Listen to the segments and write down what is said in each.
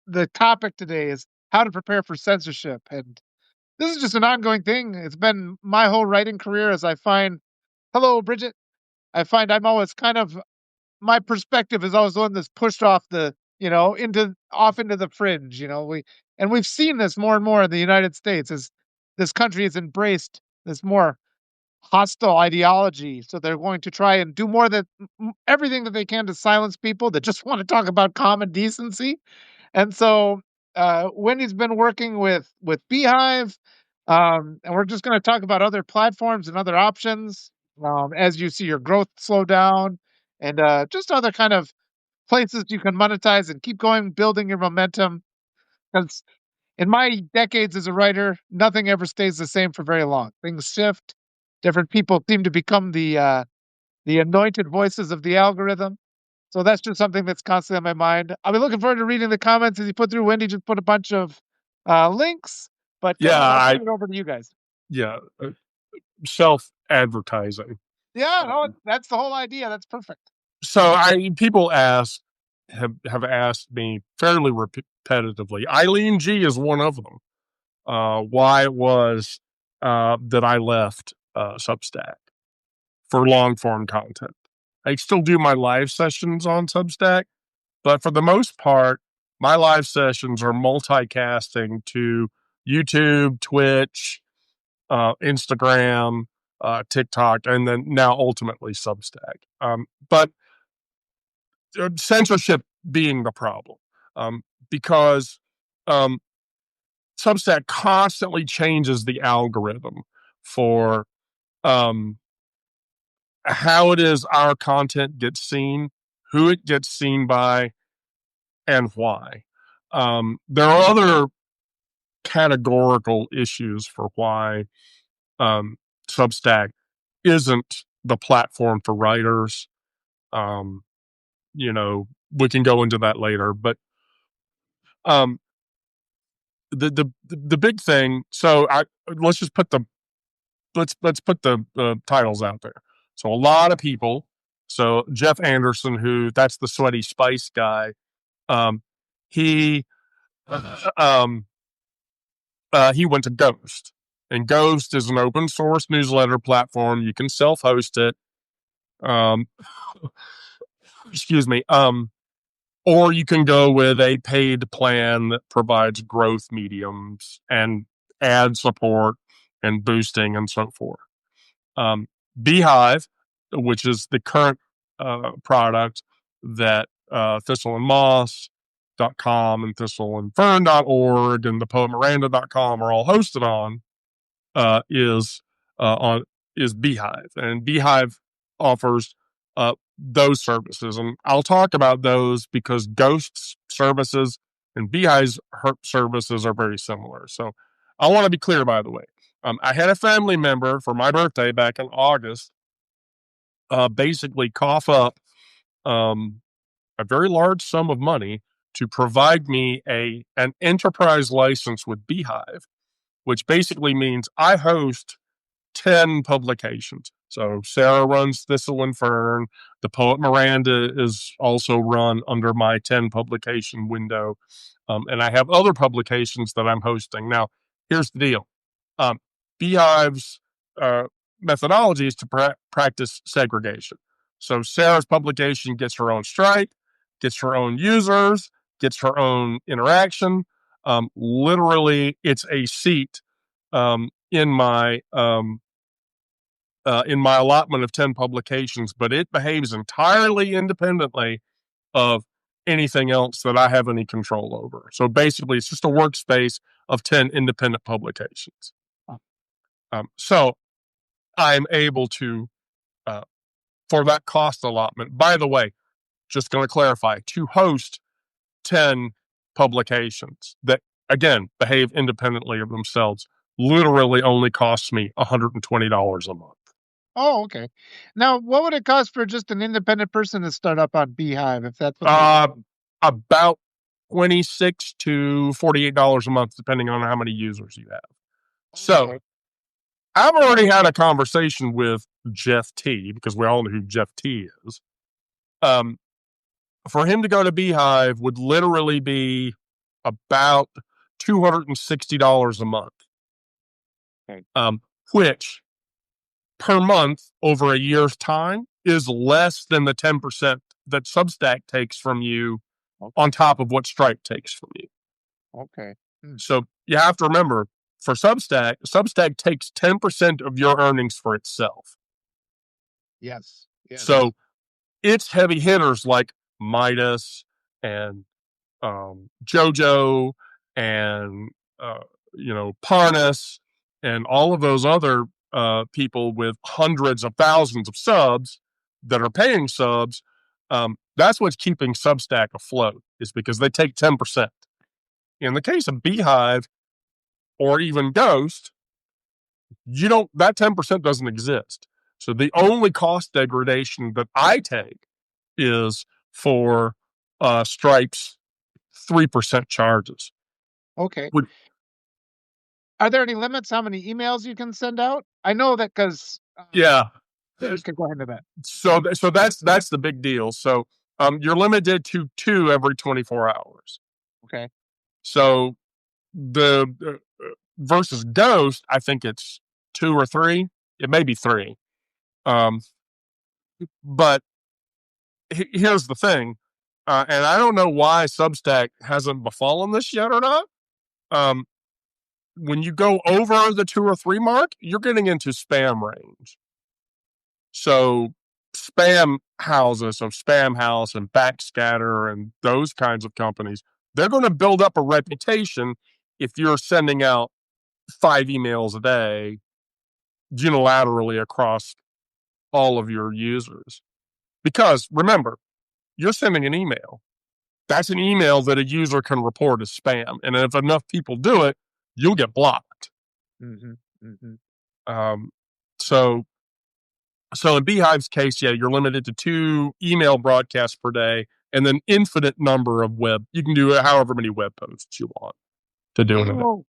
the topic today is how to prepare for censorship, and this is just an ongoing thing. It's been my whole writing career as I find. Hello, Bridget. I find I'm always kind of my perspective is always the one that's pushed off the into the fringe. We've seen this more and more in the United States as this country has embraced this more hostile ideology. So they're going to try and do more that everything that they can to silence people that just want to talk about common decency. And so Wendy's been working with Beehive, and we're just going to talk about other platforms and other options as you see your growth slow down, and just other kind of places you can monetize and keep going, building your momentum. Because in my decades as a writer, nothing ever stays the same for very long. Things shift. Different people seem to become the anointed voices of the algorithm. So that's just something that's constantly on my mind. I'll be looking forward to reading the comments as you put through. Wendy just put a bunch of links, but Yeah, I'll turn it over to you guys. yeah, self-advertising. Yeah, no, that's the whole idea. That's perfect. So people have asked me fairly repetitively. Eileen G is one of them. Why it was that I left Substack for long form content. I still do my live sessions on Substack, but for the most part, my live sessions are multicasting to YouTube, Twitch, Instagram, TikTok, and then now ultimately Substack. But censorship being the problem, because Substack constantly changes the algorithm for how it is our content gets seen, who it gets seen by, and why. There are other categorical issues for why Substack isn't the platform for writers. We can go into that later, but um, the big thing. So let's just put the let's put the titles out there. So a lot of people. So Jeff Anderson, who that's the Sweaty Spice guy, he he went to Ghost, and Ghost is an open source newsletter platform. You can self host it. Um, excuse me. Or you can go with a paid plan that provides growth mediums and ad support and boosting and so forth. Beehive, which is the current product that thistleandmoss.com and thistleandfern.org and thepoetmiranda.com are all hosted on, is Beehive. And Beehive offers those services. And I'll talk about those because Ghost's services and Beehive's services are very similar. So I want to be clear, by the way. I had a family member for my birthday back in August basically cough up a very large sum of money to provide me an enterprise license with Beehive, which basically means I host 10 publications. So Sarah runs Thistle and Fern. The Poet Miranda is also run under my 10 publication window. And I have other publications that I'm hosting. Now, here's the deal. Beehive's methodology is to practice segregation. So Sarah's publication gets her own stripe, gets her own users, gets her own interaction. Literally, it's a seat in my allotment of 10 publications, but it behaves entirely independently of anything else that I have any control over. So basically, it's just a workspace of 10 independent publications. So I'm able to, for that cost allotment, by the way, just going to clarify, to host 10 publications that, again, behave independently of themselves, literally only costs me $120 a month. Oh, okay. Now, what would it cost for just an independent person to start up on Beehive? If that's about $26 to $48 a month, depending on how many users you have. So okay. I've already had a conversation with Jeff T, because we all know who Jeff T is. For him to go to Beehive would literally be about $260 a month, Okay. which per month over a year's time is less than the 10% that Substack takes from you Okay. on top of what Stripe takes from you. Okay. Hmm. So you have to remember, for Substack takes 10% of your earnings for itself. Yes. Yes. So it's heavy hitters like Midas and JoJo and Parnas and all of those other people with hundreds of thousands of subs that are paying subs. That's what's keeping Substack afloat, is because they take 10%. In the case of Beehive or even Ghost, that 10% doesn't exist. So the only cost degradation that I take is for Stripe's 3% charges. Okay. Would Are there any limits how many emails you can send out? I know that because Yeah. okay, go ahead to that. So that's the big deal. So you're limited to 2 every 24 hours. Okay. So the versus Ghost, I think it's 2 or 3. It may be 3. Um, but here's the thing, and I don't know why Substack hasn't befallen this yet or not. Um, when you go over the 2 or 3 mark, you're getting into spam range. So spam houses, so Spam House and Backscatter and those kinds of companies, they're going to build up a reputation if you're sending out 5 emails a day unilaterally across all of your users. Because remember, you're sending an email. That's an email that a user can report as spam. And if enough people do it, you'll get blocked. Mm-hmm. Mm-hmm. Um, so So in Beehive's case, yeah, you're limited to 2 email broadcasts per day and then infinite number of web. You can do however many web posts you want to do it in it. Oh,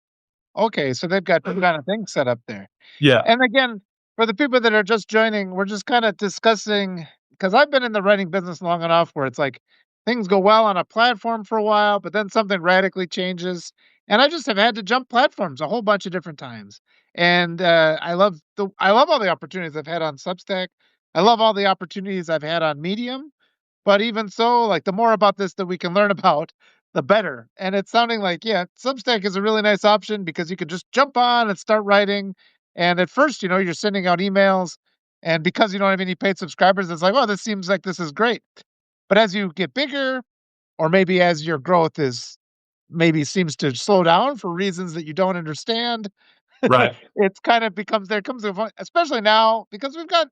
okay. So they've got some kind of thing set up there. Yeah. And again, for the people that are just joining, we're just kind of discussing because I've been in the writing business long enough where it's like things go well on a platform for a while, but then something radically changes. And I just have had to jump platforms a whole bunch of different times. And I love all the opportunities I've had on Substack. I love all the opportunities I've had on Medium. But even so, like the more about this that we can learn about, the better. And it's sounding like, yeah, Substack is a really nice option because you can just jump on and start writing. And at first, you're sending out emails. And because you don't have any paid subscribers, it's like, oh, this seems like this is great. But as you get bigger, or maybe as your growth is maybe seems to slow down for reasons that you don't understand, Right. it's kind of becomes there comes a point, especially now because we've got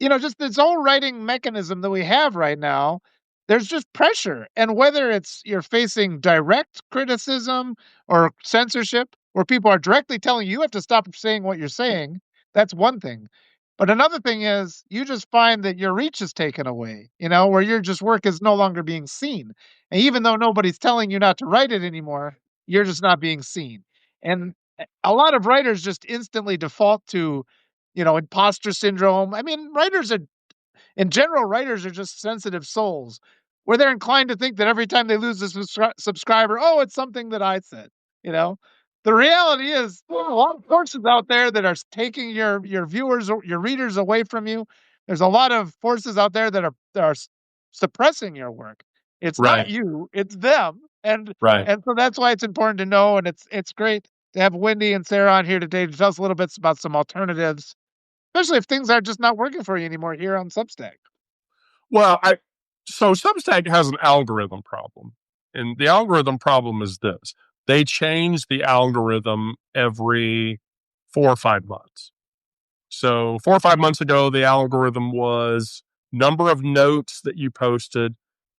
just this whole writing mechanism that we have right now, there's just pressure. And whether it's you're facing direct criticism or censorship, where people are directly telling you have to stop saying what you're saying, that's one thing. But another thing is you just find that your reach is taken away, where your just work is no longer being seen. And even though nobody's telling you not to write it anymore, you're just not being seen. And a lot of writers just instantly default to imposter syndrome. I mean, writers are just sensitive souls where they're inclined to think that every time they lose a subscriber, oh, it's something that I said, you know? The reality is there are a lot of forces out there that are taking your viewers or your readers away from you. There's a lot of forces out there that are suppressing your work. It's not Right. you, it's them. And Right. and so that's why it's important to know, and it's great to have Wendy and Sarah on here today to tell us a little bit about some alternatives, especially if things are just not working for you anymore here on Substack. Well, so Substack has an algorithm problem. And the algorithm problem is this. They change the algorithm every 4 or 5 months. So 4 or 5 months ago, the algorithm was number of notes that you posted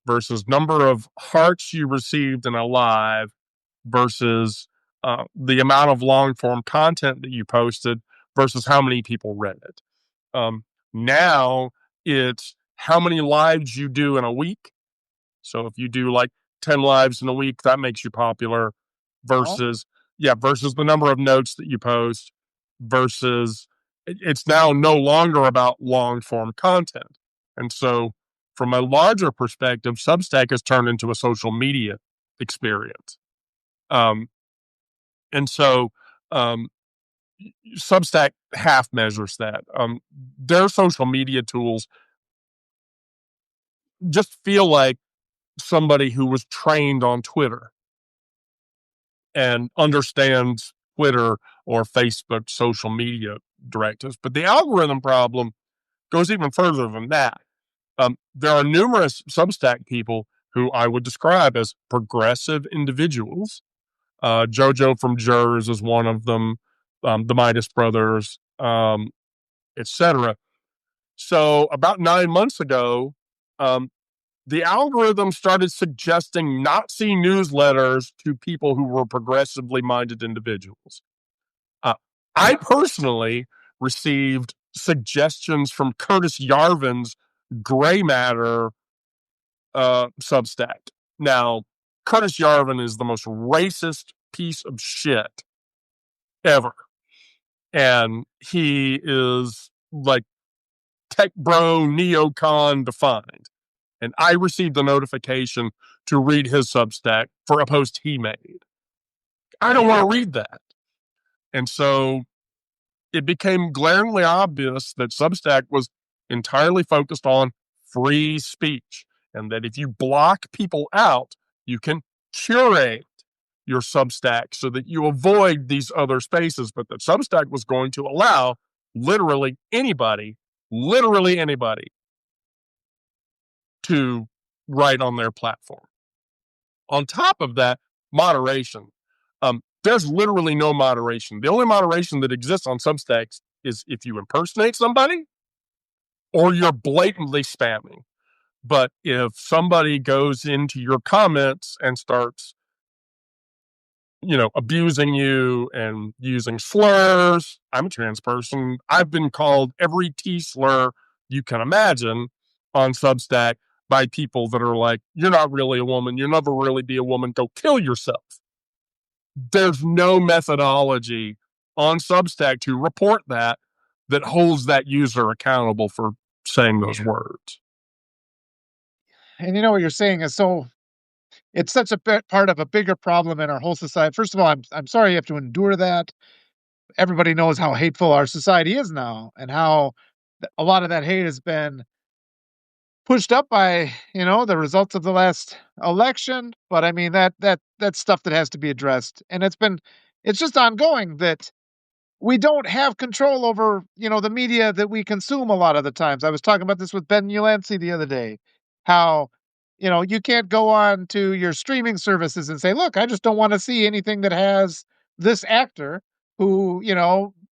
versus number of hearts you received in a live versus the amount of long form content that you posted versus how many people read it. Now it's how many lives you do in a week. So if you do like 10 lives in a week, that makes you popular Oh, versus, yeah, versus the number of notes that you post versus it's now no longer about long form content. And so from a larger perspective, Substack has turned into a social media experience. Um, and so um, Substack half measures that. Their social media tools just feel like somebody who was trained on Twitter and understands Twitter or Facebook social media directives. But the algorithm problem goes even further than that. There are numerous Substack people who I would describe as progressive individuals. JoJo from Jers is one of them, the Midas Brothers, etc. So about 9 months ago, um, the algorithm started suggesting Nazi newsletters to people who were progressively minded individuals. Uh, I personally received suggestions from Curtis Yarvin's Gray Matter Substack. Now, Curtis Yarvin is the most racist piece of shit ever. And he is like tech bro neocon defined. And I received a notification to read his Substack for a post he made. I don't want to read that. And so it became glaringly obvious that Substack was entirely focused on free speech, and that if you block people out, you can curate your Substack so that you avoid these other spaces, but that Substack was going to allow literally anybody to write on their platform. On top of that, moderation. There's literally no moderation. The only moderation that exists on Substacks is if you impersonate somebody or you're blatantly spamming. But if somebody goes into your comments and starts, abusing you and using slurs, I'm a trans person. I've been called every T slur you can imagine on Substack by people that are like, you're not really a woman. You'll never really be a woman. Go kill yourself. There's no methodology on Substack to report that holds that user accountable for saying those words. And what you're saying is it's such a part of a bigger problem in our whole society. First of all, I'm sorry you have to endure that. Everybody knows how hateful our society is now, and how a lot of that hate has been pushed up by the results of the last election. But I mean that's stuff that has to be addressed, and it's just ongoing that we don't have control over the media that we consume a lot of the times. I was talking about this with Ben Ulancy the other day, how you can't go on to your streaming services and say, look, I just don't want to see anything that has this actor who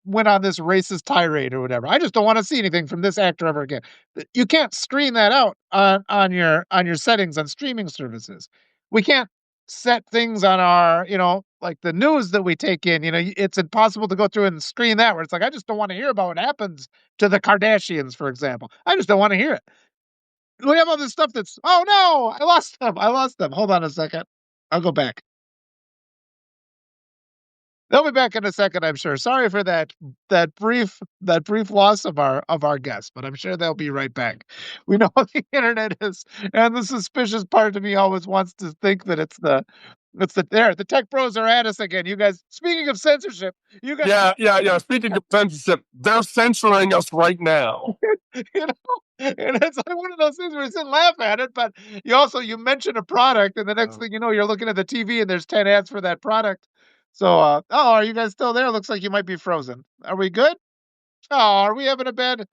went on this racist tirade or whatever. I just don't want to see anything from this actor ever again. You can't screen that out on your settings on streaming services. We can't set things on our like the news that we take in. It's impossible to go through and screen that, where it's like, I just don't want to hear about what happens to the Kardashians, for example. I just don't want to hear it. We have all this stuff that's, oh no, I lost them. Hold on a second. I'll go back. They'll be back in a second, I'm sure. Sorry for that brief loss of our guest, but I'm sure they'll be right back. We know what the internet is, and the suspicious part of me always wants to think that the tech bros are at us again. You guys, speaking of censorship, you guys, yeah. Speaking of censorship, they're censoring us right now. you know, and it's like one of those things where you sit and laugh at it, but you mention a product, and the next thing you know, you're looking at the TV and there's 10 ads for that product. So, are you guys still there? Looks like you might be frozen. Are we good? Oh, are we having a bad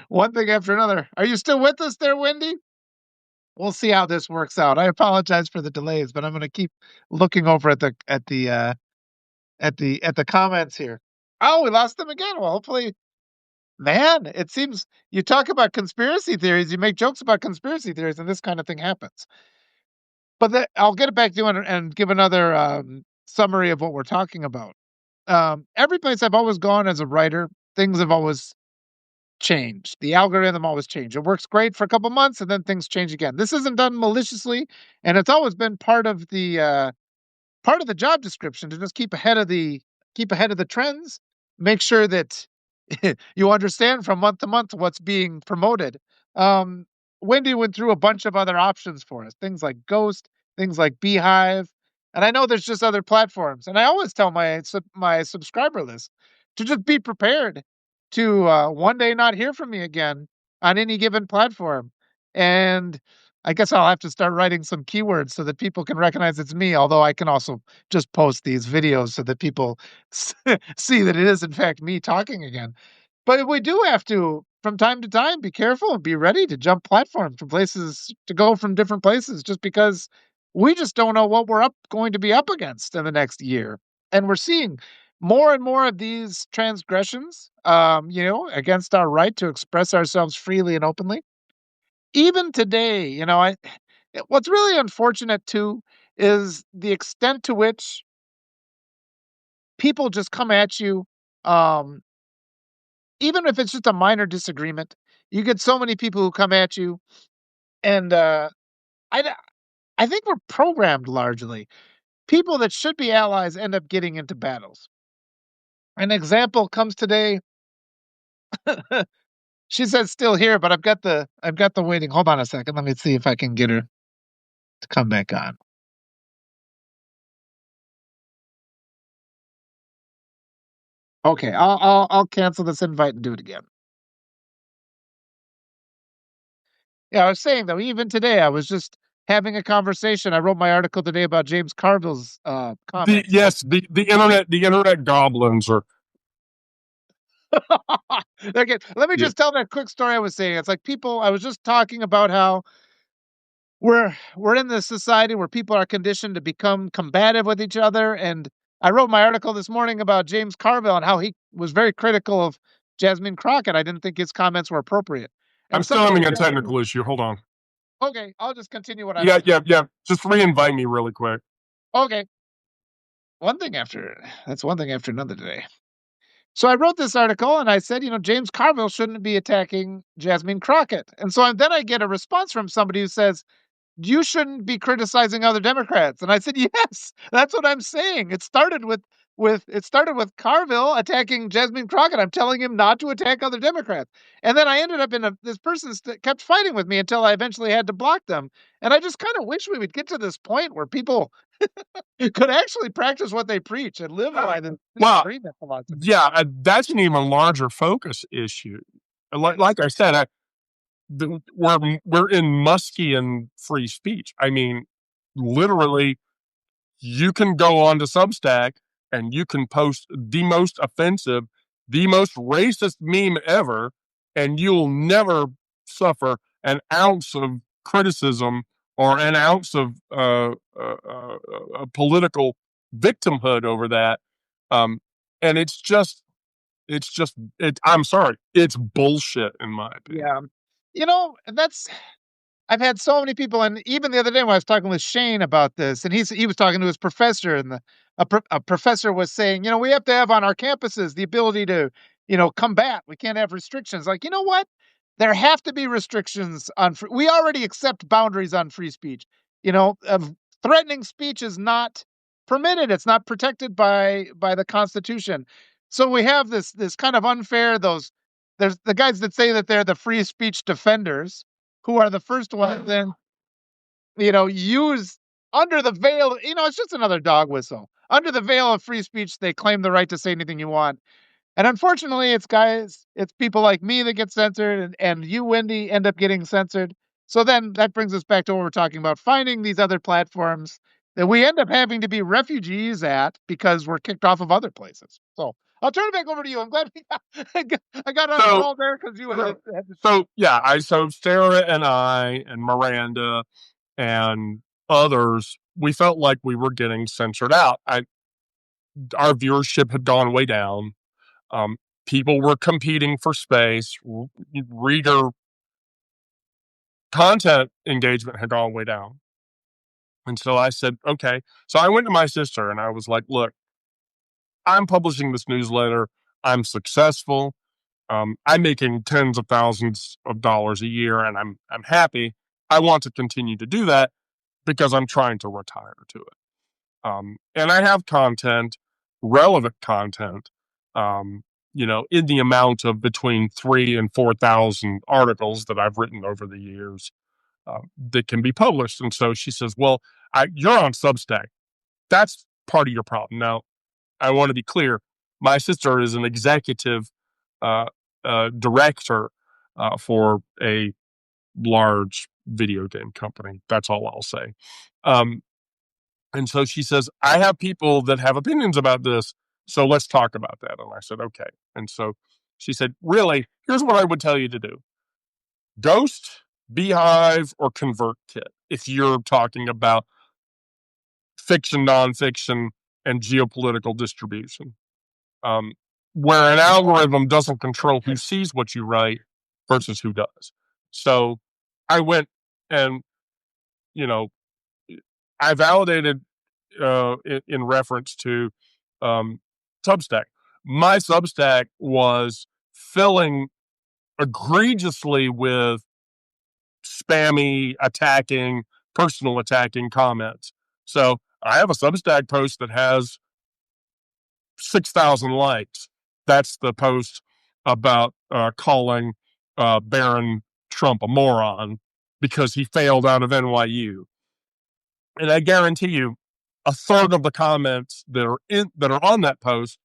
one thing after another? Are you still with us there, Wendy? We'll see how this works out. I apologize for the delays, but I'm going to keep looking over at the comments here. Oh, we lost them again. Well, hopefully, man, it seems you talk about conspiracy theories, you make jokes about conspiracy theories, and this kind of thing happens. But I'll get it back to you and give another summary of what we're talking about. Every place I've always gone as a writer, things have always changed. The algorithm always changed. It works great for a couple months, and then things change again. This isn't done maliciously, and it's always been part of the job description to just keep ahead of the trends, make sure that you understand from month to month what's being promoted. Um, Wendy went through a bunch of other options for us, things like Ghost, things like Beehive, and I know there's just other platforms. And I always tell my subscriber list to just be prepared to one day not hear from me again on any given platform. And I guess I'll have to start writing some keywords so that people can recognize it's me. Although I can also just post these videos so that people see that it is in fact me talking again. But we do have to, from time to time, be careful and be ready to jump platforms from places to go from different places just because we just don't know what we're going to be up against in the next year. And we're seeing more and more of these transgressions, against our right to express ourselves freely and openly. Even today, what's really unfortunate too is the extent to which people just come at you, um, even if it's just a minor disagreement. You get so many people who come at you, and I, d- I think we're programmed largely. People that should be allies end up getting into battles. An example comes today. She says still here, but I've got the waiting. Hold on a second. Let me see if I can get her to come back on. Okay, I'll cancel this invite and do it again. Yeah, I was saying though, even today, I was just having a conversation. I wrote my article today about James Carville's comments. The internet goblins are. Okay, let me Yeah. just tell that quick story I was saying. It's like people. I was just talking about how we're in this society where people are conditioned to become combative with each other, and I wrote my article this morning about James Carville and how he was very critical of Jasmine Crockett. I didn't think his comments were appropriate, I'm and still somebody having was a saying, technical issue. Hold on. "Okay, I'll just continue what I'm Yeah, saying." yeah, yeah. Just re-invite me really quick. Okay, that's one thing after another today. So I wrote this article and I said, James Carville shouldn't be attacking Jasmine Crockett. And so then I get a response from somebody who says, you shouldn't be criticizing other Democrats. And I said, yes, that's what I'm saying. It started with Carville attacking Jasmine Crockett. I'm telling him not to attack other Democrats. And then I ended up this person kept fighting with me until I eventually had to block them. And I just kind of wish we would get to this point where people could actually practice what they preach and live by the Well, disagreement philosophy. yeah, that's an even larger focus issue. Like I said, we're in Muskian free speech. I mean, literally, you can go on to Substack and you can post the most offensive, the most racist meme ever, and you'll never suffer an ounce of criticism or an ounce of political victimhood over that. Um, and I'm sorry, it's bullshit in my opinion. Yeah. That's I've had so many people, and even the other day when I was talking with Shane about this, and he was talking to his professor, and a professor was saying, we have to have on our campuses the ability to, combat. We can't have restrictions. Like, you know what? There have to be restrictions on. We already accept boundaries on free speech. Threatening speech is not permitted. It's not protected by the Constitution. So we have this kind of unfair. There's the guys that say that they're the free speech defenders who are the first ones then, use under the veil, it's just another dog whistle. Under the veil of free speech, they claim the right to say anything you want. And unfortunately, it's people like me that get censored, and you, Wendy, end up getting censored. So then that brings us back to what we're talking about, finding these other platforms that we end up having to be refugees at because we're kicked off of other places. So I'll turn it back over to you. I'm glad I got on a So roll there because you had to. so yeah, so Sarah and I and Miranda and others, we felt like we were getting censored out. Our viewership had gone way down. Um, People were competing for space. Reader content engagement had gone way down. And so I said, okay. So I went to my sister and I was like, look, I'm publishing this newsletter. I'm successful. I'm making tens of thousands of dollars a year and I'm happy. I want to continue to do that because I'm trying to retire to it. And I have content, relevant content. in the amount of between 3 and 4,000 articles that I've written over the years that can be published. And so she says, well, you're on Substack. That's part of your problem. Now, I want to be clear. My sister is an executive uh, director for a large video game company. That's all I'll say. Um, and so she says, I have people that have opinions about this. So let's talk about that. And I said, okay. And so she said, really, here's what I would tell you to do: Ghost, Beehive, or ConvertKit if you're talking about fiction, nonfiction, and geopolitical distribution. Um, where an algorithm doesn't control who sees what you write versus who does. So I went and, you know, I validated in reference to um, Substack. My Substack was filling egregiously with spammy, attacking, personal attacking comments. So I have a Substack post that has 6,000 likes. That's the post about calling Barron Trump a moron because he failed out of NYU. And I guarantee you, a third of the comments that are on that post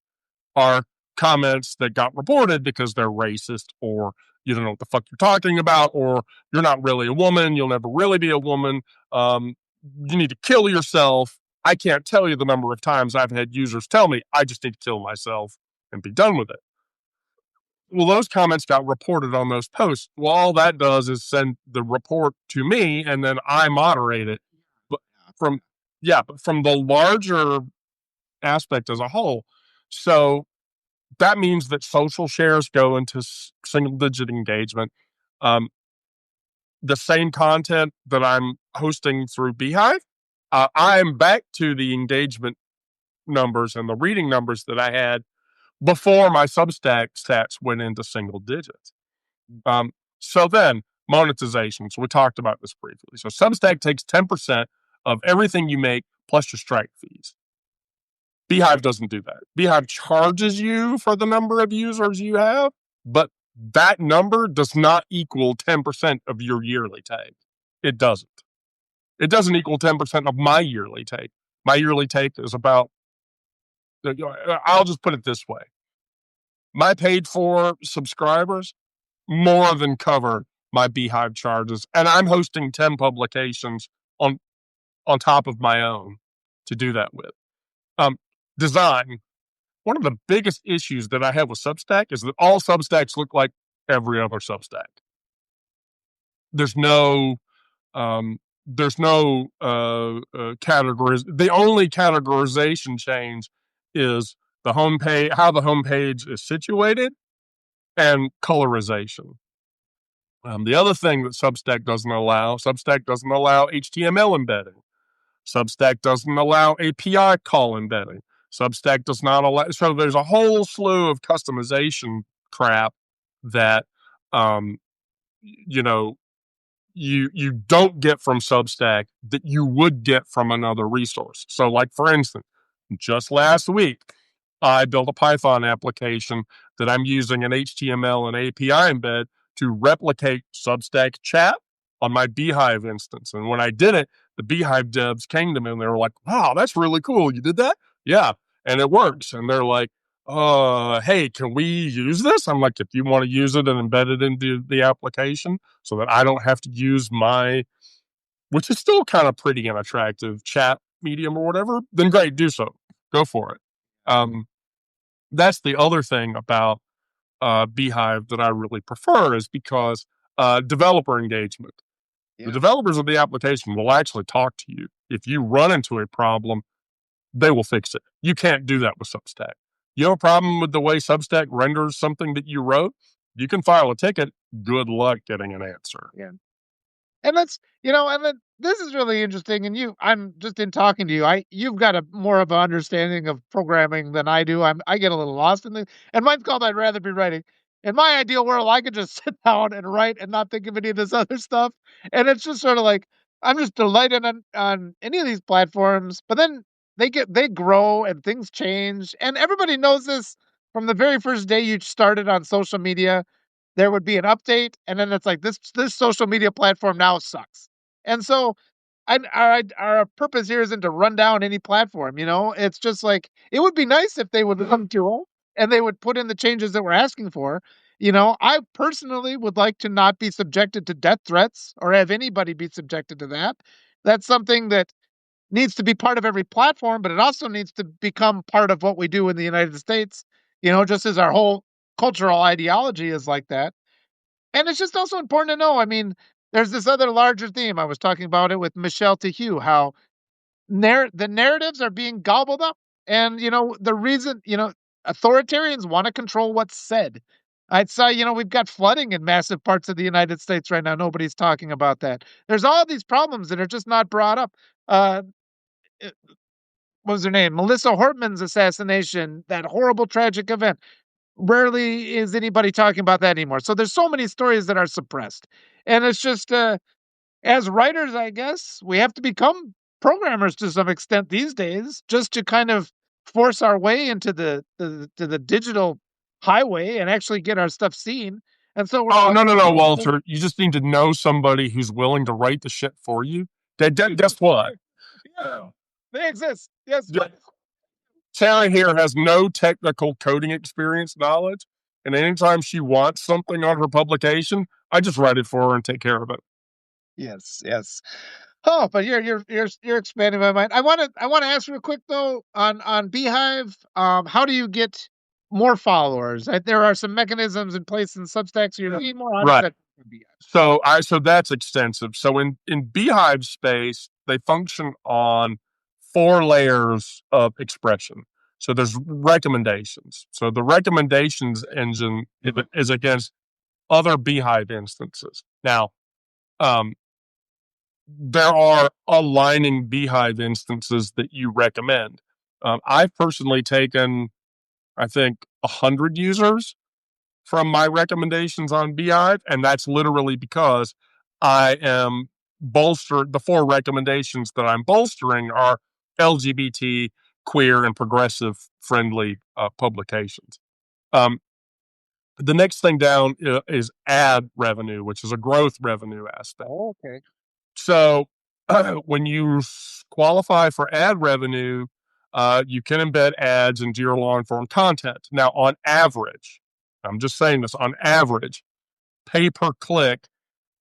are comments that got reported because they're racist, or you don't know what the fuck you're talking about, or you're not really a woman, you'll never really be a woman, you need to kill yourself. I can't tell you the number of times I've had users tell me I just need to kill myself and be done with it. Well, those comments got reported on those posts. Well, all that does is send the report to me, and then I moderate it. But from but from the larger aspect as a whole, so that means that social shares go into single digit engagement. Um, the same content that I'm hosting through Beehive, I'm back to the engagement numbers and the reading numbers that I had before my Substack stats went into single digits. So then, monetization. So we talked about this briefly. So Substack takes 10% of everything you make plus your strike fees. Beehive doesn't do that. Beehive charges you for the number of users you have, but that number does not equal 10% of your yearly take. It doesn't. It doesn't equal 10% of my yearly take. My yearly take is about, I'll just put it this way: my paid for subscribers more than cover my Beehive charges, and I'm hosting 10 publications on top of my own to do that with. Design. One of the biggest issues that I have with Substack is that all Substacks look like every other Substack. There's no categories. The only categorization change is the homepage, how the homepage is situated, and colorization. The other thing that Substack doesn't allow HTML embedding. Substack doesn't allow API call embedding. Substack does not allow. So there's a whole slew of customization crap that you know you don't get from Substack that you would get from another resource. So, like for instance, just last week, I built a Python application that I'm using an HTML and API embed to replicate Substack chat on my Beehive instance. And when I did it, the Beehive devs came to me and they were like, wow, that's really cool. You did that? Yeah. And it works. And they're like, hey, can we use this? I'm like, if you want to use it and embed it into the application so that I don't have to use my, which is still kind of pretty and attractive, chat medium or whatever, then great, do so. Go for it. That's the other thing about Beehive that I really prefer, is because developer engagement. Yeah. The developers of the application will actually talk to you. If you run into a problem, they will fix it. You can't do that with Substack. You have a problem with the way Substack renders something that you wrote, you can file a ticket. Good luck getting an answer. Yeah. And that's, and then this is really interesting. And I'm just in talking to you, you've got a more of an understanding of programming than I do. I get a little lost in this, and mine's called I'd rather be writing. In my ideal world, I could just sit down and write and not think of any of this other stuff. And it's just sort of like, I'm just delighted on any of these platforms, but then they grow and things change, and everybody knows this from the very first day you started on social media, there would be an update, and then it's like this social media platform now sucks. And so our purpose here isn't to run down any platform, you know? It's just like it would be nice if they would come to us and they would put in the changes that we're asking for. You know, I personally would like to not be subjected to death threats or have anybody be subjected to that. That's something that needs to be part of every platform, but it also needs to become part of what we do in the United States, you know, just as our whole cultural ideology is like that. And it's just also important to know, I mean, there's this other larger theme. I was talking about it with Michelle Tehue, how the narratives are being gobbled up. And, you know, the reason, you know, authoritarians want to control what's said. I'd say, you know, we've got flooding in massive parts of the United States right now. Nobody's talking about that. There's all these problems that are just not brought up. Uh, what was her name? Melissa Hortman's assassination, that horrible tragic event. Rarely is anybody talking about that anymore. So there's so many stories that are suppressed. And it's just as writers, I guess, we have to become programmers to some extent these days just to kind of force our way into the digital highway and actually get our stuff seen. And so we're Oh, no, stuck no, with no, Walter. You just need to know somebody who's willing to write the shit for you. Guess what? yeah, they exist. Yes. Yeah. Sarah here has no technical coding experience knowledge. And anytime she wants something on her publication, I just write it for her and take care of it. Yes, yes. Oh, but you're expanding my mind. I want to ask real quick though on Beehive. How do you get more followers? There are some mechanisms in place in Substack, so you're getting more. How does Right. that work in Beehive? So that's extensive. So in Beehive space, they function on 4 layers of expression. So there's recommendations. So the recommendations engine is against other Beehive instances. Now, um, there are aligning Beehive instances that you recommend. I've personally taken, I think, 100 users from my recommendations on Beehive, and that's literally because I am bolstered. The 4 recommendations that I'm bolstering are LGBT, queer, and progressive friendly publications. Um, the next thing down is ad revenue, which is a growth revenue aspect. Oh, okay. So when you qualify for ad revenue, you can embed ads into your long form content. Now, on average, I'm just saying this, on average, pay per click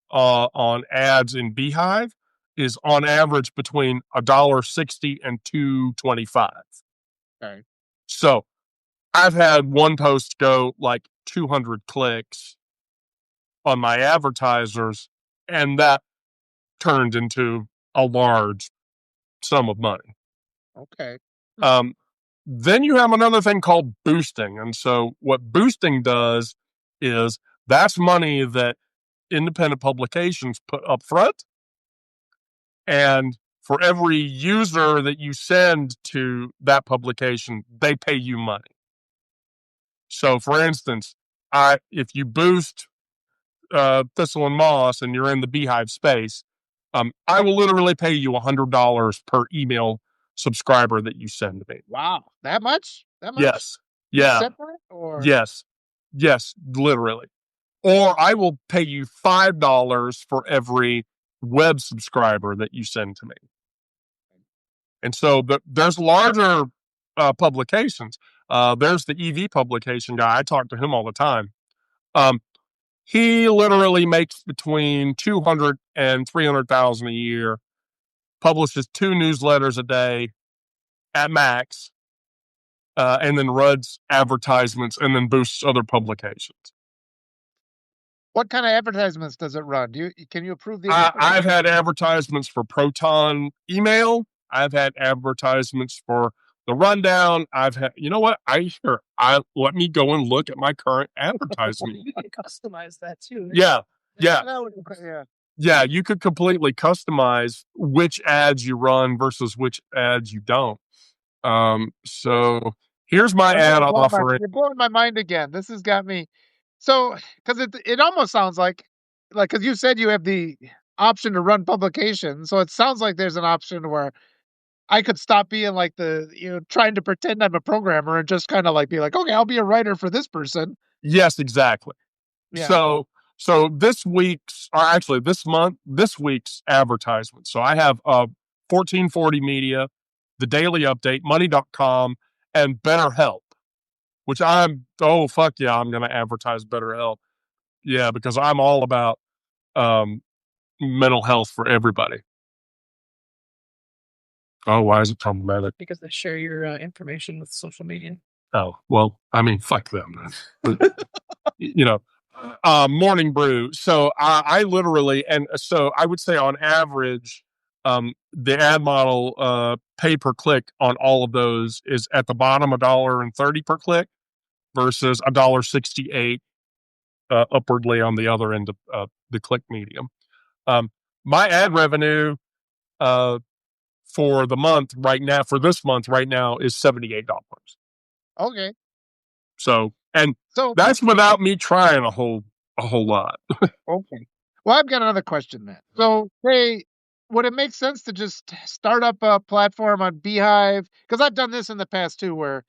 on ads in Beehive is on average between $1.60 and $2.25. Okay. So I've had one post go like 200 clicks on my advertisers, and that turned into a large sum of money. Okay. Um, then you have another thing called boosting. And so what boosting does is that's money that independent publications put up front. And for every user that you send to that publication, they pay you money. So for instance, if you boost Thistle and Moss and you're in the Beehive space, I will literally pay you $100 per email subscriber that you send me. Wow, that much? That much? Yes. You Yeah. set that or? Yes. Yes, literally. Or I will pay you $5 for every web subscriber that you send to me. And so there's larger publications. There's the EV publication guy. I talk to him all the time. He literally makes between 200 and 300,000 a year, publishes 2 newsletters a day at max, and then runs advertisements and then boosts other publications. What kind of advertisements does it run? Can you approve the? I've had advertisements for Proton email. I've had advertisements for the rundown. I've had, you know what? I let me go and look at my current advertisement. You can customize that too. Yeah, yeah, Yeah. yeah. You could completely customize which ads you run versus which ads you don't. So here's my ad offering. You're blowing my mind again. This has got me. So, because it almost sounds like because you said you have the option to run publications, so it sounds like there's an option where I could stop being like trying to pretend I'm a programmer and just kind of like be like, okay, I'll be a writer for this person. Yes, exactly. Yeah. So this week's, or actually this week's advertisement. So I have 1440 Media, the Daily Update, Money.com, and BetterHelp, which oh, fuck yeah, I'm going to advertise BetterHelp. Yeah, because I'm all about um, mental health for everybody. Oh, why is it problematic? Because they share your information with social media. Oh, well, I mean, fuck them. You know, Morning Brew. So I literally, and so I would say on average, the ad model pay per click on all of those is at the bottom $1.30 per click versus $1.68 upwardly on the other end of the click medium. My ad revenue for the month right now, for this month right now, is $78. Okay. So, and So that's without me trying a whole lot. okay. Well, I've got another question then. So, hey, would it make sense to just start up a platform on Beehive? Because I've done this in the past too, where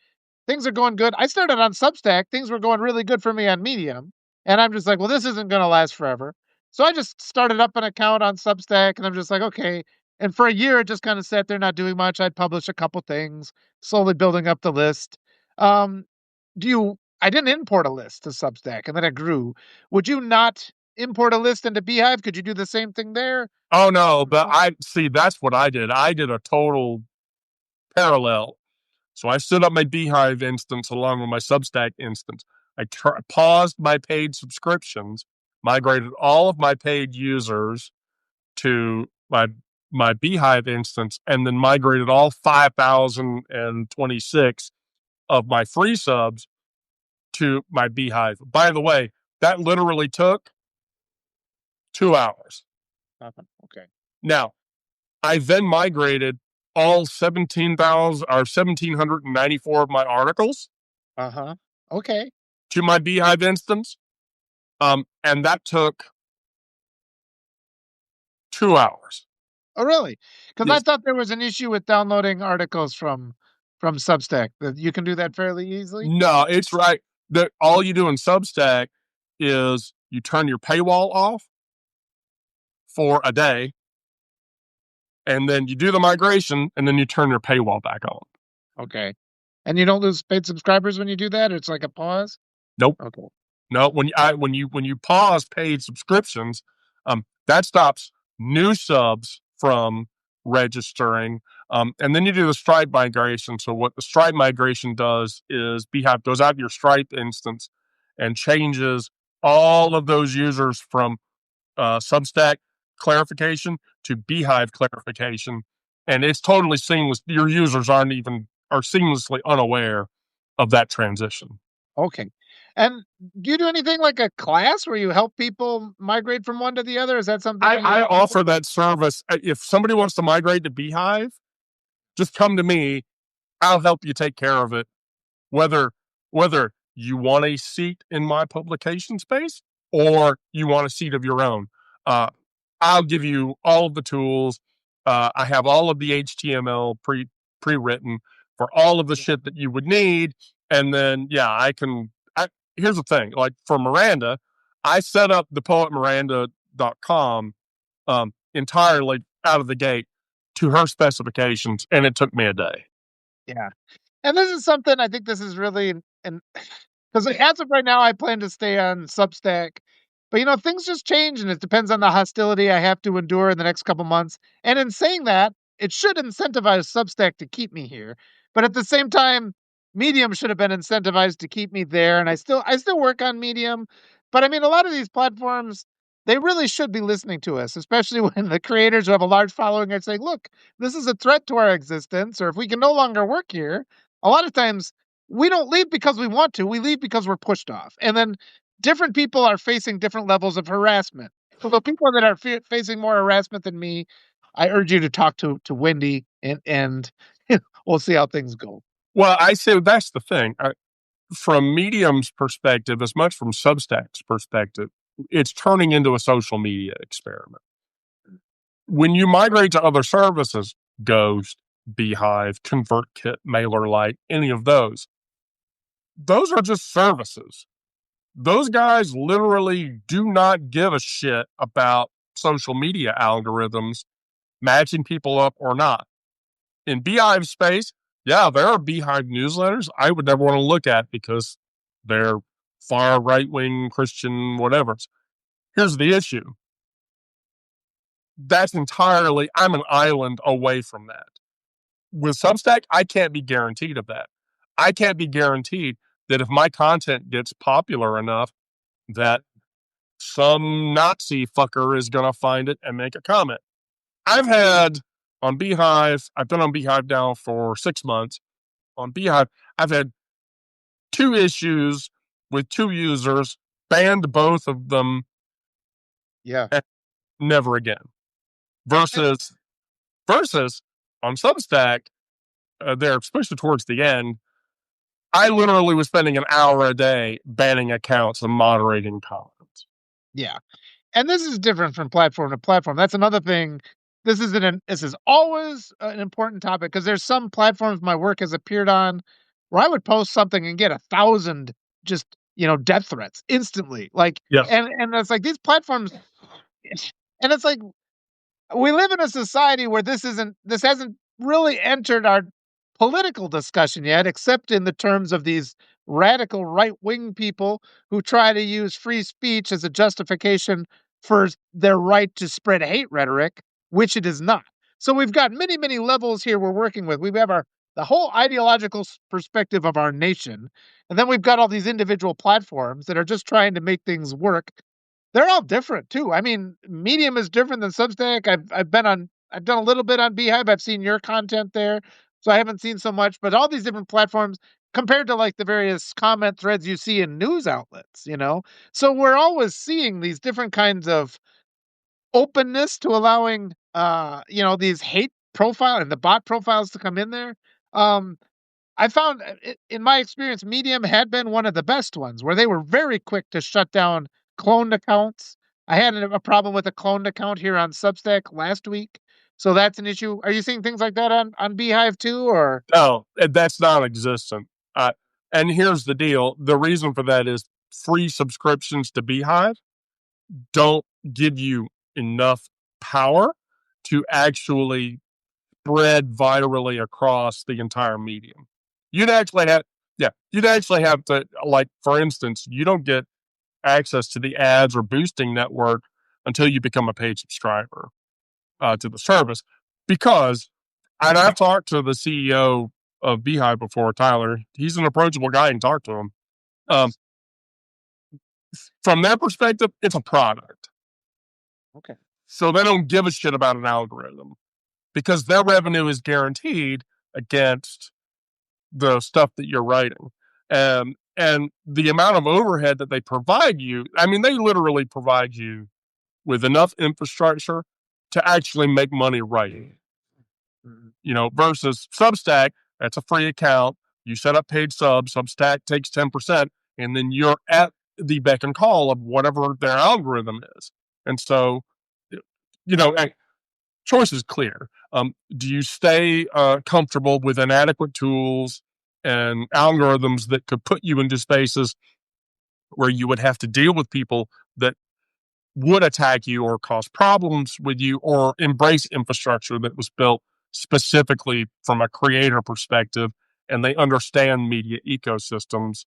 things are going good. I started on Substack. Things were going really good for me on Medium. And I'm just like, well, this isn't going to last forever. So I just started up an account on Substack and I'm just like, okay. And for a year, it just kind of sat there not doing much. I'd publish a couple things, slowly building up the list. Um, I didn't import a list to Substack and then it grew. Would you not import a list into Beehive? Could you do the same thing there? Oh no, but I see that's what I did. I did a total parallel. So I stood up my Beehive instance along with my Substack instance. I paused my paid subscriptions, migrated all of my paid users to my Beehive instance, and then migrated all 5,026 of my free subs to my Beehive. By the way, that literally took 2 hours. Okay. Now, I then migrated all 17,000 or 1,794 of my articles Uh huh. Okay. to my Beehive instance. And that took 2 hours. Oh, really? Because I Yes. thought there was an issue with downloading articles from Substack, that you can do that fairly easily? No, it's right. That all you do in Substack is you turn your paywall off for a day, and then you do the migration, and then you turn your paywall back on. Okay. And you don't lose paid subscribers when you do that? It's like a pause? Nope. Okay. No, when you pause paid subscriptions, that stops new subs from registering, and then you do the Stripe migration. So what the Stripe migration does is Beehive goes out to your Stripe instance and changes all of those users from Substack clarification to Beehive clarification, and it's totally seamless. Your users are seamlessly unaware of that transition. Okay. And do you do anything like a class where you help people migrate from one to the other? Is that something I offer that service. If somebody wants to migrate to Beehive, just come to me. I'll help you take care of it. Whether whether you want a seat in my publication space or you want a seat of your own, uh, I'll give you all of the tools. I have all of the HTML pre written for all of the shit that you would need, and then yeah, I can. Here's the thing: like for Miranda, I set up the poetmiranda.com entirely out of the gate to her specifications, and it took me a day. Yeah. And this is something I think this is really and because as of right now, I plan to stay on Substack, but things just change, and it depends on the hostility I have to endure in the next couple months. And in saying that, it should incentivize Substack to keep me here, but at the same time, Medium should have been incentivized to keep me there. And I still work on Medium, but I mean, a lot of these platforms, they really should be listening to us, especially when the creators who have a large following are saying, "Look, this is a threat to our existence," or if we can no longer work here. A lot of times we don't leave because we want to. We leave because we're pushed off. And then different people are facing different levels of harassment. So the people that are facing more harassment than me, I urge you to talk to Wendy, and we'll see how things go. Well, I say that's the thing. From Medium's perspective, as much from Substack's perspective, it's turning into a social media experiment. When you migrate to other services, Ghost, Beehive, ConvertKit, MailerLite, any of those. Those are just services. Those guys literally do not give a shit about social media algorithms matching people up or not. In Beehive space, yeah, there are Beehive newsletters I would never want to look at because they're far right wing Christian whatever. Here's the issue. That's entirely, I'm an island away from that. With Substack, I can't be guaranteed of that. I can't be guaranteed that if my content gets popular enough that some Nazi fucker is going to find it and make a comment. I've had on Beehive, I've been on Beehive now for 6 months. On Beehive, I've had 2 issues with 2 users, banned both of them. Yeah. And never again. Versus on Substack, there, especially towards the end, I literally was spending an hour a day banning accounts and moderating comments. Yeah. And this is different from platform to platform. That's another thing. This is always an important topic because there's some platforms my work has appeared on where I would post something and get 1,000 just, death threats instantly. Like, Yes. and it's like these platforms, and it's like we live in a society where this hasn't really entered our political discussion yet, except in the terms of these radical right-wing people who try to use free speech as a justification for their right to spread hate rhetoric, which it is not. So we've got many, many levels here we're working with. We have the whole ideological perspective of our nation, and then we've got all these individual platforms that are just trying to make things work. They're all different too. I mean, Medium is different than Substack. I've done a little bit on Beehive. I've seen your content there, so I haven't seen so much. But all these different platforms compared to like the various comment threads you see in news outlets, So we're always seeing these different kinds of openness to allowing these hate profile and the bot profiles to come in there. Um I found in my experience, Medium had been one of the best ones where they were very quick to shut down cloned accounts. I had a problem with a cloned account here on Substack last week. So that's an issue. Are you seeing things like that on Beehive too, or? No, that's non-existent. And here's the deal. The reason for that is free subscriptions to Beehive don't give you enough power to actually spread virally across the entire medium. You'd actually have to, like, for instance, you don't get access to the ads or boosting network until you become a paid subscriber to the service. Because, and I've talked to the CEO of Beehive before, Tyler. He's an approachable guy and talk to him. From their perspective, it's a product. Okay. So they don't give a shit about an algorithm because their revenue is guaranteed against the stuff that you're writing. And the amount of overhead that they provide you, I mean, they literally provide you with enough infrastructure to actually make money writing. Versus Substack, that's a free account. You set up paid subs, Substack takes 10%, and then you're at the beck and call of whatever their algorithm is. And so, choice is clear. Do you stay comfortable with inadequate tools and algorithms that could put you into spaces where you would have to deal with people that would attack you or cause problems with you, or embrace infrastructure that was built specifically from a creator perspective and they understand media ecosystems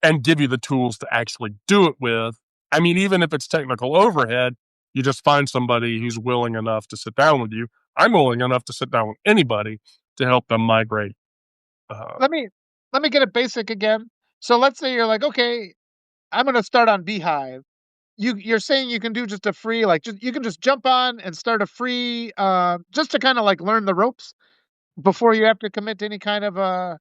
and give you the tools to actually do it with? I mean, even if it's technical overhead, you just find somebody who's willing enough to sit down with you. I'm willing enough to sit down with anybody to help them migrate. Let me get it basic again. So let's say you're like, okay, I'm going to start on Beehive. You're saying you can do just a free, you can just jump on and start a free, just to kind of like learn the ropes before you have to commit to any kind of a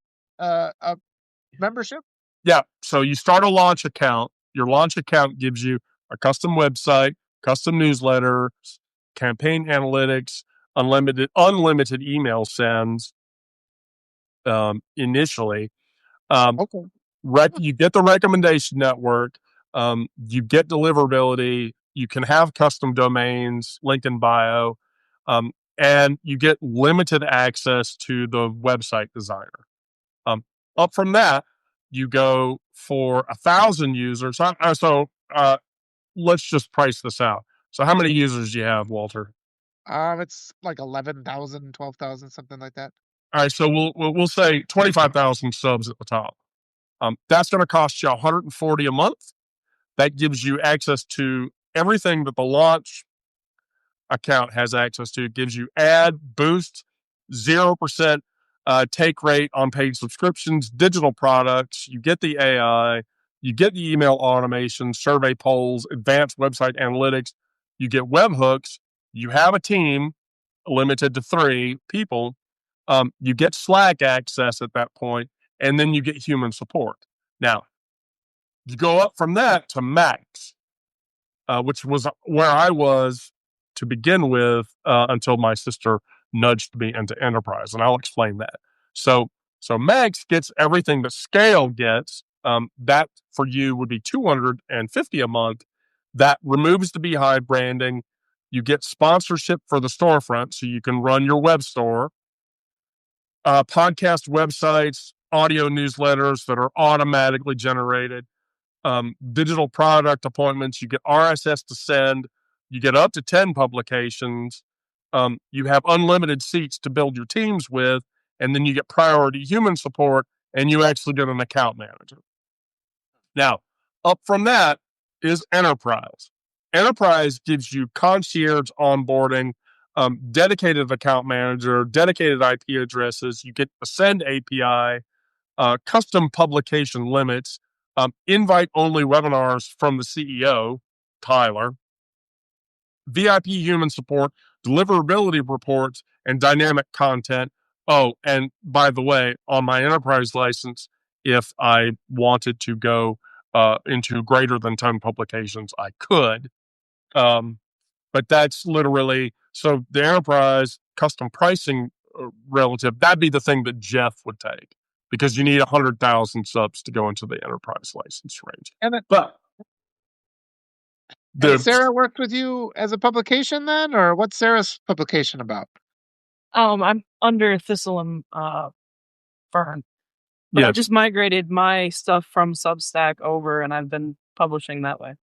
membership. Yeah. So you start a launch account. Your launch account gives you a custom website, custom newsletter, campaign analytics, unlimited email sends. Initially, Okay. you get the recommendation network. You get deliverability. You can have custom domains, link in bio. and you get limited access to the website designer. Up from that, you go for 1,000 users. Let's just price this out. So how many users do you have, Walter? It's like 11,000, 12,000, something like that. All right, so we'll say 25,000 subs at the top. That's going to cost you 140 a month. That gives you access to everything that the launch account has access to. It gives you ad boost, 0% take rate on paid subscriptions, digital products. You get the AI, you get the email automation, survey polls, advanced website analytics. You get webhooks. You have a team limited to 3 people. You get Slack access at that point, and then you get human support. Now, you go up from that to Max, which was where I was to begin with until my sister nudged me into Enterprise, and I'll explain that. So, Max gets everything that Scale gets. That for you would be $250 a month. That removes the Beehive branding. You get sponsorship for the storefront, so you can run your web store. Podcast websites, audio newsletters that are automatically generated, digital product appointments. You get RSS to send. You get up to 10 publications. You have unlimited seats to build your teams with, and then you get priority human support, and you actually get an account manager. Now, up from that is Enterprise. Enterprise gives you concierge onboarding, dedicated account manager, dedicated IP addresses. You get the Send API, custom publication limits, invite only webinars from the CEO, Tyler, VIP human support, deliverability reports, and dynamic content. Oh, and by the way, on my enterprise license, if I wanted to go into greater than 10 publications, I could. But that's literally so the enterprise custom pricing relative, that'd be the thing that Jeff would take because you need 100,000 subs to go into the enterprise license range. But And the Sarah worked with you as a publication then, or what's Sarah's publication about? I'm under Thistle and Fern, but I yes, just migrated my stuff from Substack over, and I've been publishing that way.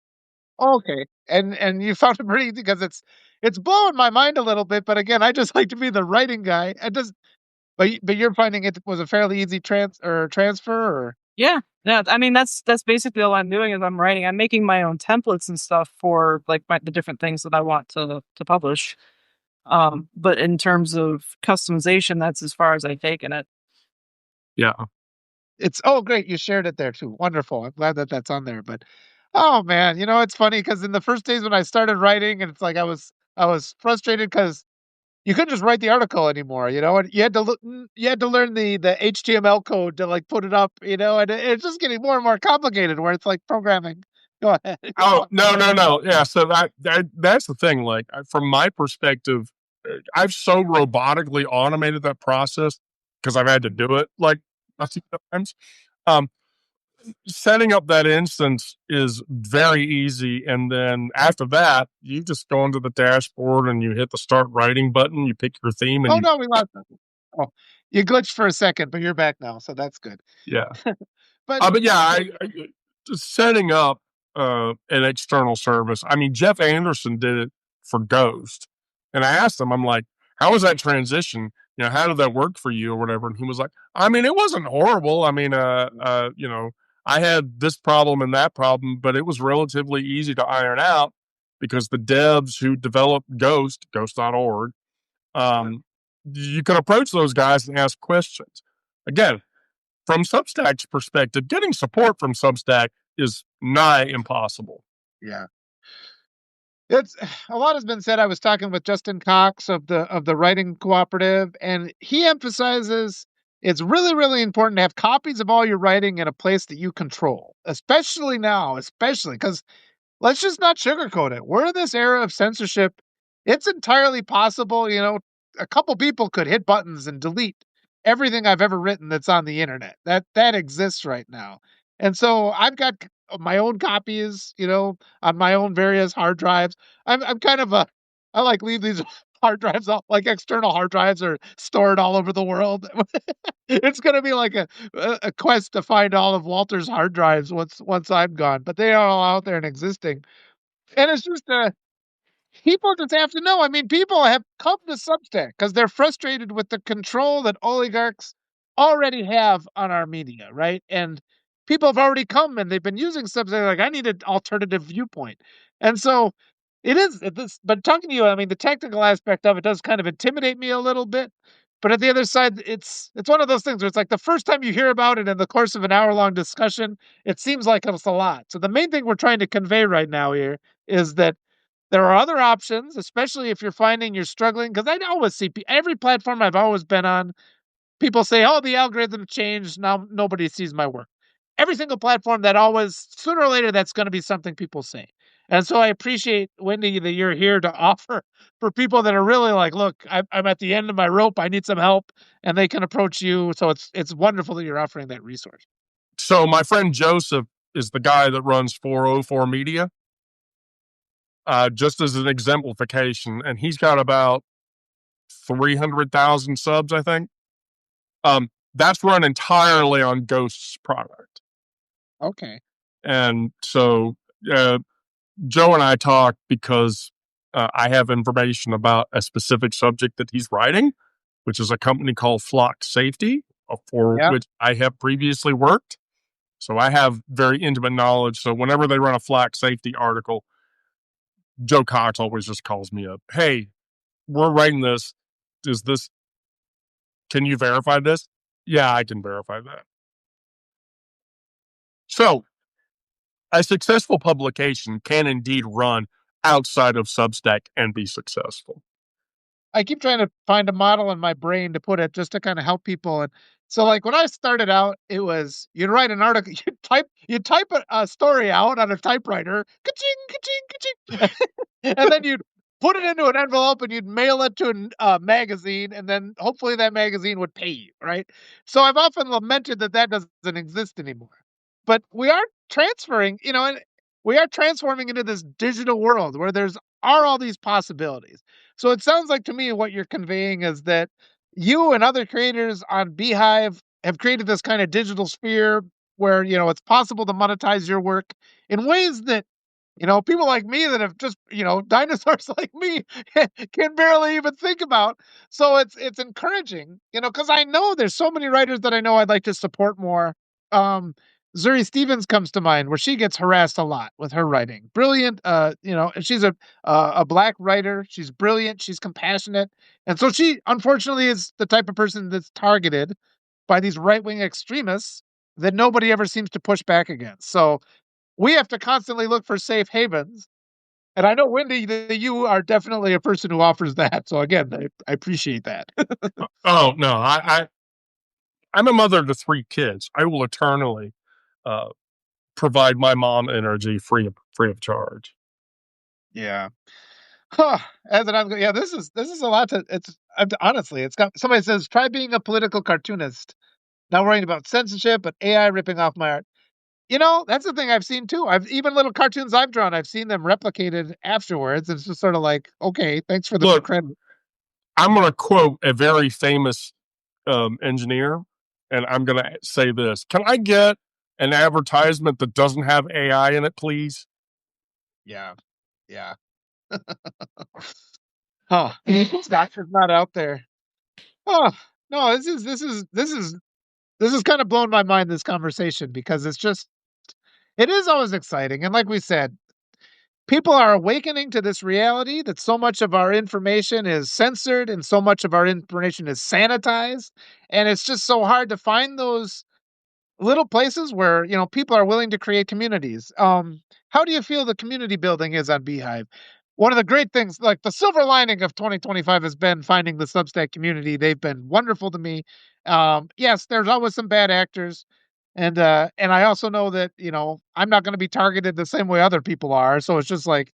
Okay, and you found it pretty easy because it's blowing my mind a little bit. But again, I just like to be the writing guy. It does, but you're finding it was a fairly easy transfer, or Yeah, I mean that's basically all I'm doing is I'm writing. I'm making my own templates and stuff for like the different things that I want to publish. But in terms of customization, that's as far as I've taken it. yeah. it's great you shared it there too. Wonderful. I'm glad that that's on there. But oh man, it's funny because in the first days when I started writing, and it's like I was frustrated because you couldn't just write the article anymore, and you had to learn the HTML code to like put it up, and it's just getting more and more complicated where it's like programming. Go ahead. Oh no. Yeah, so that's the thing. Like from my perspective, I've so robotically automated that process because I've had to do it like a few times. Um, Setting up that instance is very easy, and then after that, you just go into the dashboard and you hit the start writing button. You pick your theme, and Oh no, we lost that. Oh, you glitched for a second, but you're back now, so that's good. yeah. But But yeah, just setting up an external service. I mean, Jeff Anderson did it for Ghost, and I asked him, I'm like, "How was that transition? How did that work for you, or whatever?" And he was like, "I mean, it wasn't horrible. I mean, I had this problem and that problem, but it was relatively easy to iron out because the devs who developed Ghost.org, you can approach those guys and ask questions. Again, from Substack's perspective, getting support from Substack is nigh impossible. yeah. It's a lot has been said. I was talking with Justin Cox of the Writing Cooperative, and he emphasizes it's really, really important to have copies of all your writing in a place that you control, especially now, especially because let's just not sugarcoat it. We're in this era of censorship. It's entirely possible, a couple people could hit buttons and delete everything I've ever written that's on the internet. That exists right now. And so I've got my own copies, on my own various hard drives. I'm kind of I like leave these hard drives, all like external hard drives, are stored all over the world. It's going to be like a quest to find all of Walter's hard drives once I'm gone, but they are all out there and existing. And it's just people just have to know. I mean, people have come to Substack because they're frustrated with the control that oligarchs already have on our media, right? And people have already come and they've been using Substack like, I need an alternative viewpoint. And so but talking to you, I mean, the technical aspect of it does kind of intimidate me a little bit. But at the other side, it's one of those things where it's like the first time you hear about it in the course of an hour-long discussion, it seems like it's a lot. So the main thing we're trying to convey right now here is that there are other options, especially if you're finding you're struggling. Because I always see every platform I've always been on, people say, "Oh, the algorithm changed. Now nobody sees my work." Every single platform, that always, sooner or later, that's going to be something people say. And so I appreciate, Wendy, that you're here to offer for people that are really like, look, I'm at the end of my rope. I need some help, and they can approach you. So it's wonderful that you're offering that resource. So my friend Joseph is the guy that runs 404 Media, just as an exemplification, and he's got about 300,000 subs, I think. That's run entirely on Ghost's product. Okay. And so Joe and I talk because I have information about a specific subject that he's writing, which is a company called Flock Safety, for which I have previously worked. So I have very intimate knowledge. So whenever they run a Flock Safety article, Joe Cox always just calls me up. Hey, we're writing this. Can you verify this? Yeah, I can verify that. So a successful publication can indeed run outside of Substack and be successful. I keep trying to find a model in my brain to put it just to kind of help people. And so, like, when I started out, it was you'd write an article, you'd type a story out on a typewriter, ka-ching, ka-ching, ka-ching, and then you'd put it into an envelope and you'd mail it to a magazine, and then hopefully that magazine would pay you, right? So I've often lamented that doesn't exist anymore. But we are transferring, and we are transforming into this digital world where are all these possibilities. So it sounds like to me what you're conveying is that you and other creators on Beehive have created this kind of digital sphere where, it's possible to monetize your work in ways that, people like me that have just, dinosaurs like me can barely even think about. So it's encouraging, because I know there's so many writers that I know I'd like to support more. Zuri Stevens comes to mind, where she gets harassed a lot with her writing. Brilliant, and she's a Black writer. She's brilliant. She's compassionate, and so she, unfortunately, is the type of person that's targeted by these right-wing extremists that nobody ever seems to push back against. So we have to constantly look for safe havens. And I know, Wendy, that you are definitely a person who offers that. So again, I appreciate that. Oh no, I'm a mother to 3 kids. I will eternally provide my mom energy free of charge. Yeah. Huh. This is a lot to. Honestly, it's got. Somebody says, try being a political cartoonist. Not worrying about censorship, but AI ripping off my art. That's the thing I've seen too. Even little cartoons I've drawn, I've seen them replicated afterwards. It's just sort of like, okay, thanks for the credit. I'm going to quote a very famous engineer, and I'm going to say this: can I get an advertisement that doesn't have AI in it, please? Yeah. Oh, Doctor's not out there. Oh no, this is kind of blown my mind, this conversation, because it is always exciting. And like we said, people are awakening to this reality that so much of our information is censored and so much of our information is sanitized. And it's just so hard to find those little places where, people are willing to create communities. How do you feel the community building is on Beehive? One of the great things, like the silver lining of 2025, has been finding the Substack community. They've been wonderful to me. Yes, there's always some bad actors. And I also know that, I'm not going to be targeted the same way other people are. So it's just like,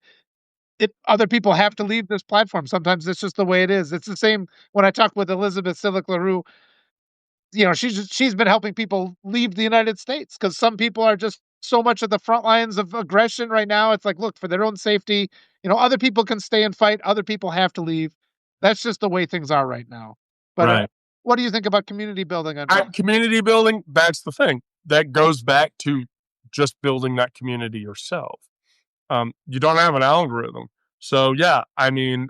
other people have to leave this platform. Sometimes it's just the way it is. It's the same when I talk with Elizabeth Silic LaRue. She's been helping people leave the United States because some people are just so much at the front lines of aggression right now. It's like, look, for their own safety, other people can stay and fight. Other people have to leave. That's just the way things are right now. But Right. what do you think about community building on Community building, that's the thing. That goes back to just building that community yourself. You don't have an algorithm. So, yeah, I mean,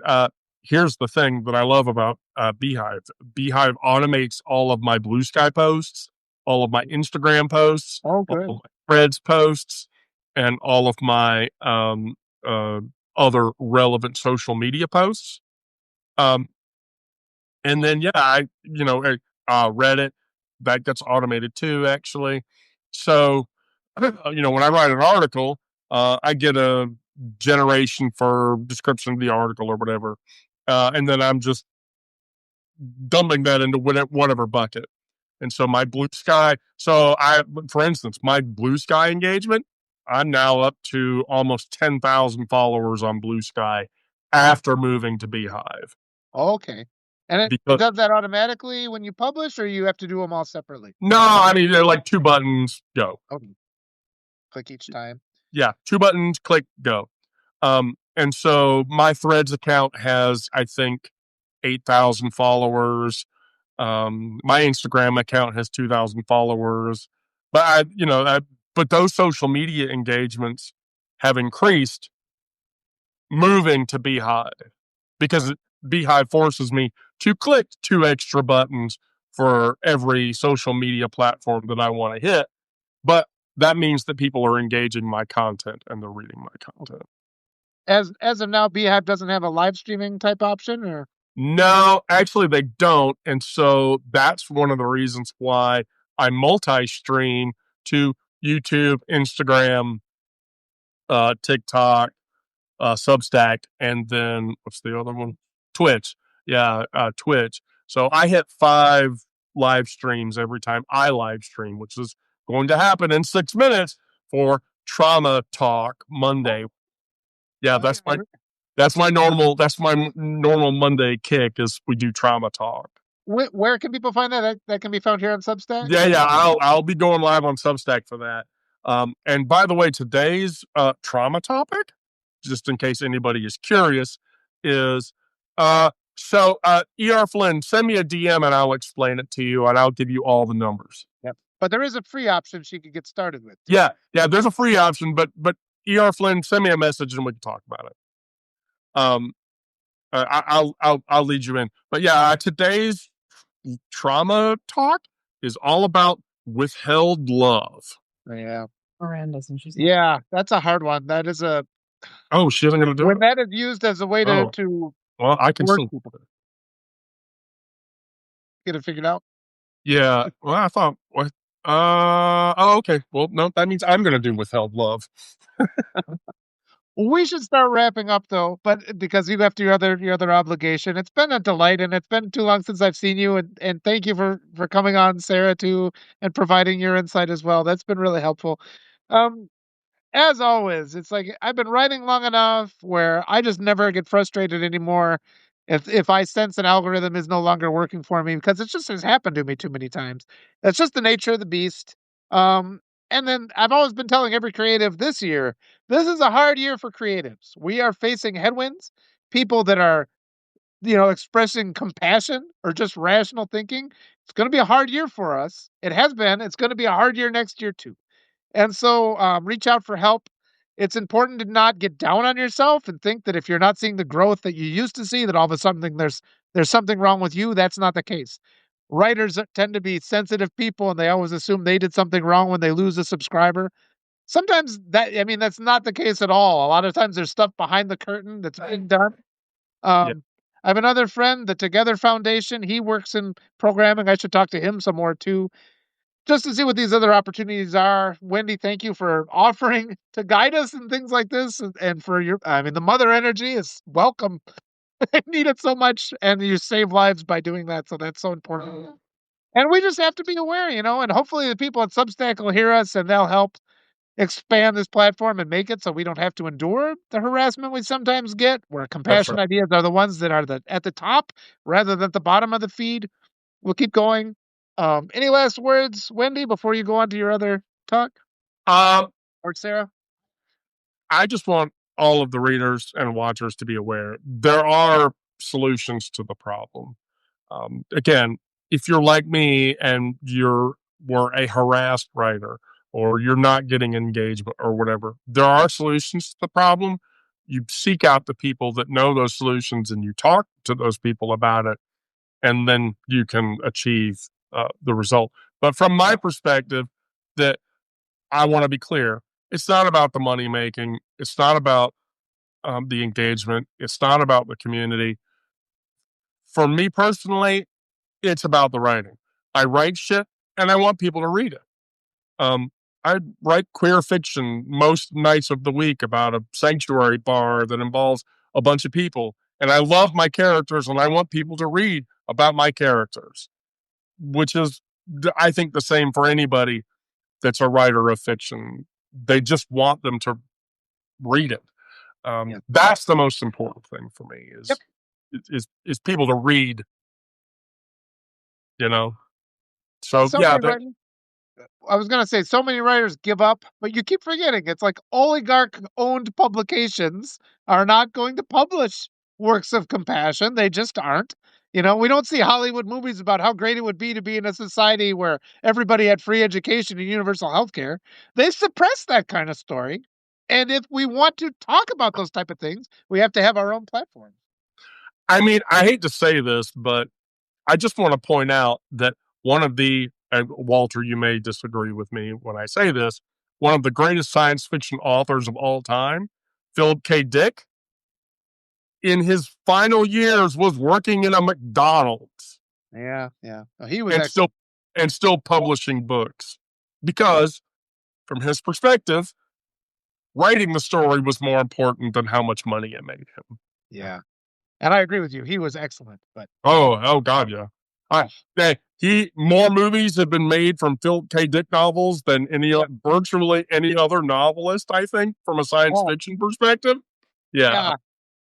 here's the thing that I love about Beehive. Beehive automates all of my Blue Sky posts, all of my Instagram posts, Oh, all good. of my Threads posts, and all of my uh, other relevant social media posts. Um, and then, yeah, Reddit, that gets automated too, actually. So, when I write an article, I get a generation for description of the article or whatever. And then I'm just dumping that into whatever bucket. And so my Blue Sky, for instance, my Blue Sky engagement, I'm now up to almost 10,000 followers on Blue Sky after moving to Beehive. Okay. And it Because does that automatically when you publish, or you have to do them all separately? no, I mean, they're like 2 buttons, go. Okay. Click each time. Yeah, 2 buttons, click, go. And so my Threads account has, I think, 8,000 followers. My Instagram account has 2,000 followers. But those social media engagements have increased moving to Beehive because Beehive forces me to click 2 extra buttons for every social media platform that I want to hit. But that means that people are engaging my content and they're reading my content. As of now, Beehive doesn't have a live streaming type option, or No, actually, they don't. And so that's one of the reasons why I multi stream to YouTube, Instagram, TikTok, Substack, and then what's the other one? Twitch. Yeah, Twitch. So I hit 5 live streams every time I live stream, which is going to happen in 6 minutes for Trauma Talk Monday. Yeah, that's my normal Monday kick is we do Trauma Talk. where can people find that? That can be found here on Substack? Yeah, I'll be going live on Substack for that. And by the way, today's trauma topic, just in case anybody is curious, is ER Flynn, send me a DM and I'll explain it to you and I'll give you all the numbers. Yep. But there is a free option she could get started with. Yeah, there's a free option, but ER Flynn, send me a message and we can talk about it. I'll lead you in. But yeah, today's trauma talk is all about withheld love. Yeah. Miranda, since she's Yeah, that's a hard one. That is a Oh, she isn't going to do when it. that is used as a way to Well, I can work still people. Get it figured out. Yeah. Well, I thought what? Okay. Well, no, that means I'm going to do withheld love. We should start wrapping up though, but because you left your other obligation. It's been a delight, and it's been too long since I've seen you, and thank you for coming on, Sarah, too, and providing your insight as well. That's been really helpful. Um, as always, it's like I've been writing long enough where I just never get frustrated anymore if I sense an algorithm is no longer working for me, because it just has happened to me too many times. That's just the nature of the beast. Um, and then I've always been telling every creative this year, this is a hard year for creatives. We are facing headwinds, people that are, expressing compassion or just rational thinking. It's going to be a hard year for us. It has been. It's going to be a hard year next year too. And so reach out for help. It's important to not get down on yourself and think that if you're not seeing the growth that you used to see, that all of a sudden there's something wrong with you. That's not the case. Writers tend to be sensitive people, and they always assume they did something wrong when they lose a subscriber. Sometimes that's not the case at all. A lot of times there's stuff behind the curtain that's being done. Yeah. I have another friend, the Together Foundation. He works in programming. I should talk to him some more too, just to see what these other opportunities are. Wendy, thank you for offering to guide us and things like this, and for the mother energy is welcome. I need it so much, and you save lives by doing that, so that's so important. And we just have to be aware, and hopefully the people at Substack will hear us and they'll help expand this platform and make it so we don't have to endure the harassment we sometimes get, where That's compassion right. ideas are the ones that are at the top rather than at the bottom of the feed. We'll keep going. Any last words, Wendy, before you go on to your other talk? Or Sarah? I just want all of the readers and watchers to be aware there are solutions to the problem. Again, if you're like me and were a harassed writer, or you're not getting engagement or whatever, there are solutions to the problem. You seek out the people that know those solutions and you talk to those people about it, and then you can achieve the result. But from my perspective, that I want to be clear, it's not about the money making. It's not about the engagement. It's not about the community. For me personally, it's about the writing. I write shit and I want people to read it. I write queer fiction most nights of the week about a sanctuary bar that involves a bunch of people. And I love my characters and I want people to read about my characters, which is, I think, the same for anybody that's a writer of fiction. They just want them to read it. That's the most important thing for me is people to read, you know? So yeah, I was going to say, so many writers give up, but you keep forgetting. It's like oligarch-owned publications are not going to publish works of compassion. They just aren't. We don't see Hollywood movies about how great it would be to be in a society where everybody had free education and universal health care. They suppress that kind of story. And if we want to talk about those type of things, we have to have our own platform. I mean, I hate to say this, but I just want to point out that one of the, and Walter, you may disagree with me when I say this, one of the greatest science fiction authors of all time, Philip K. Dick, in his final years was working in a McDonald's. Yeah. Oh, he was still publishing books, because from his perspective, writing the story was more important than how much money it made him. Yeah. And I agree with you. He was excellent, but oh God, yeah. More movies have been made from Philip K. Dick novels than virtually any other novelist, I think, from a science fiction perspective. Yeah.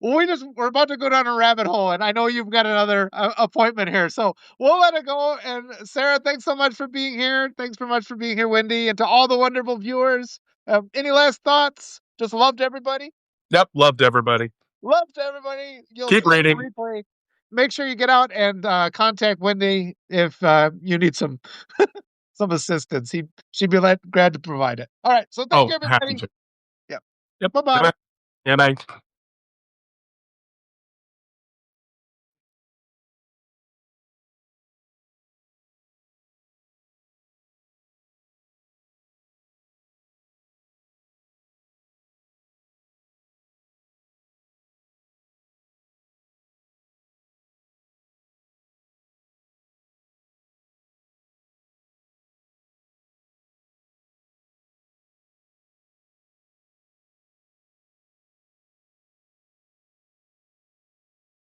Well, we're about to go down a rabbit hole, and I know you've got another appointment here, so we'll let it go. And Sarah, thanks so much for being here. Thanks so much for being here, Wendy, and to all the wonderful viewers. Any last thoughts? Just loved everybody. Yep, loved everybody. Loved everybody. You'll keep reading. Replay. Make sure you get out and contact Wendy if you need some some assistance. She'd be glad to provide it. All right. So thank you, everybody. Happy to. Yep. Bye-bye. Yeah, bye.